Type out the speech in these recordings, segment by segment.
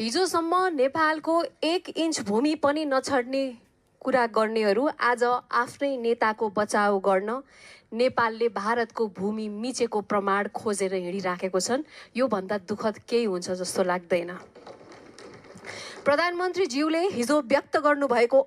हिजोसम्म नेपालको 1 इन्च भूमि पनि नछड्ने कुरा गर्नेहरू आज आफ्नै नेताको बचाउ गर्न नेपालले भारतको भूमि मिचेको प्रमाण खोजेर हिँडिराखेको छन्। यो भन्दा दुःखद केही हुन्छ जस्तो लाग्दैन। प्रधानमन्त्रीज्यूले हिजो व्यक्त गर्नुभएको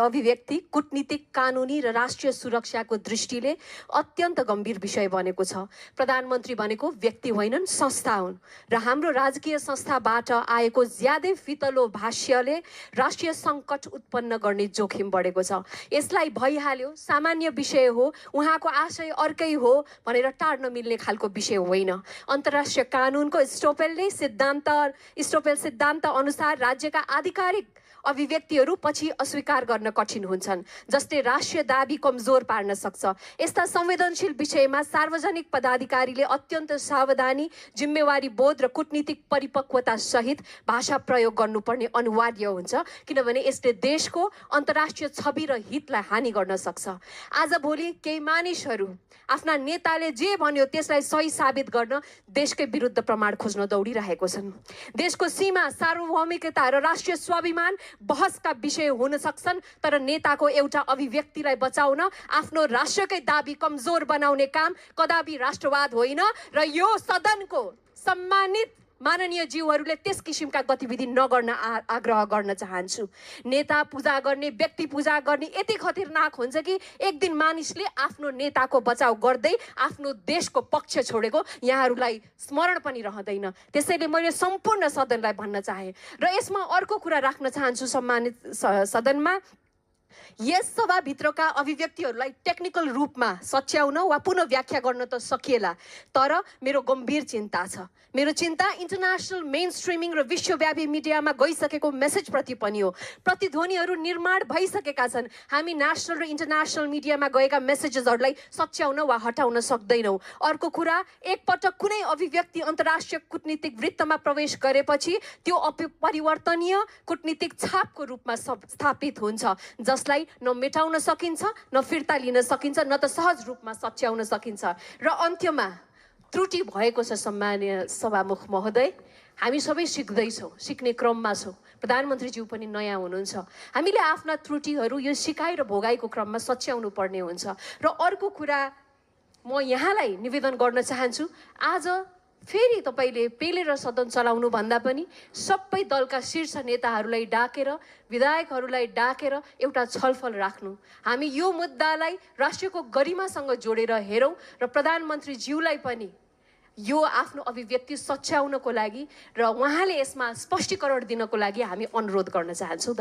अभिव्यक्ति कूटनीतिक, कानुनी र राष्ट्रिय सुरक्षाको दृष्टिले अत्यन्त गम्भीर विषय बनेको छ। प्रधानमन्त्री भनेको व्यक्ति होइनन्, संस्था हुन् र हाम्रो राजकीय संस्थाबाट आएको ज्यादै फितलो भाष्यले राष्ट्रिय सङ्कट उत्पन्न गर्ने जोखिम बढेको छ। यसलाई भइहाल्यो, सामान्य विषय हो, उहाँको आशय अर्कै हो भनेर टार्न मिल्ने खालको विषय होइन। अन्तर्राष्ट्रिय कानुनको स्टोपेल सिद्धान्त अनुसार राज्यका आधिकारिक अभिव्यक्तिहरू पछि अस्वीकार गर्न कठिन हुन्छन्, जसले राष्ट्रिय दाबी कमजोर पार्न सक्छ। यस्ता संवेदनशील विषयमा सार्वजनिक पदाधिकारीले अत्यन्त सावधानी, जिम्मेवारी बोध र कूटनीतिक परिपक्वता सहित भाषा प्रयोग गर्नुपर्ने अनिवार्य हुन्छ, किनभने यसले देशको अन्तर्राष्ट्रिय छवि र हितलाई हानि गर्न सक्छ। आजभोलि केही मानिसहरू आफ्ना नेताले जे भन्यो त्यसलाई सही साबित गर्न देशकै विरुद्ध प्रमाण खोज्न दौडिरहेको छन्। देशको सीमा, सार्वभौमिकता र राष्ट्रिय स्वाभिमान बहसका विषय हुन सक्छन्, तर नेताको एउटा अभिव्यक्तिलाई बचाउन आफ्नो राष्ट्रकै दाबी कमजोर बनाउने काम कदापि राष्ट्रवाद होइन र यो सदनको सम्मानित माननीय ज्यूहरूले त्यस किसिमका गतिविधि नगर्न आग्रह गर्न चाहन्छु। नेता पूजा गर्ने, व्यक्ति पूजा गर्ने यति खतरनाक हुन्छ कि एक दिन मानिसले आफ्नो नेताको बचाउ गर्दै आफ्नो देशको पक्ष छोडेको यहाँहरूलाई स्मरण पनि रहँदैन। त्यसैले मैले सम्पूर्ण सदनलाई भन्न चाहे र यसमा अर्को कुरा राख्न चाहन्छु। सम्मानित सदनमा यस सभाभित्रका अभिव्यक्तिहरूलाई टेक्निकल रूपमा सच्याउन वा पुनः व्याख्या गर्न त सकिएला, तर मेरो गम्भीर चिन्ता छ। मेरो चिन्ता इन्टरनेसनल मेन स्ट्रिमिङ र विश्वव्यापी मिडियामा गइसकेको मेसेजप्रति पनि हो। प्रतिध्वनिहरू निर्माण भइसकेका छन्। हामी नेसनल र इन्टरनेसनल मिडियामा गएका मेसेजेसहरूलाई सच्याउन वा हटाउन सक्दैनौँ। अर्को कुरा, एकपटक कुनै अभिव्यक्ति अन्तर्राष्ट्रिय कूटनीतिक वृत्तमा प्रवेश गरेपछि त्यो अपरिवर्तनीय कूटनीतिक छापको रूपमा स्थापित हुन्छ, जसलाई न मेटाउन सकिन्छ, न फिर्ता लिन सकिन्छ, न त सहज रूपमा सच्याउन सकिन्छ। र अन्त्यमा त्रुटि भएको छ। सम्मानीय सभामुख महोदय, हामी सबै सिक्दैछौँ, सिक्ने क्रममा छौँ। प्रधानमन्त्रीज्यू पनि नयाँ हुनुहुन्छ। हामीले आफ्ना त्रुटिहरू यो सिकाइ र भोगाइको क्रममा सच्याउनु पर्ने हुन्छ। र अर्को कुरा म यहाँलाई निवेदन गर्न चाहन्छु, आज फेरि तपाईँले पेलेर सदन चलाउनु भन्दा पनि सबै दलका शीर्ष नेताहरूलाई डाकेर, विधायकहरूलाई डाकेर एउटा छलफल राख्नु। हामी यो मुद्दालाई राष्ट्रको गरिमासँग जोडेर हेरौँ र प्रधानमन्त्रीज्यूलाई पनि यो आफ्नो अभिव्यक्ति सच्याउनको लागि र उहाँले यसमा स्पष्टीकरण दिनको लागि हामी अनुरोध गर्न चाहन्छौँ।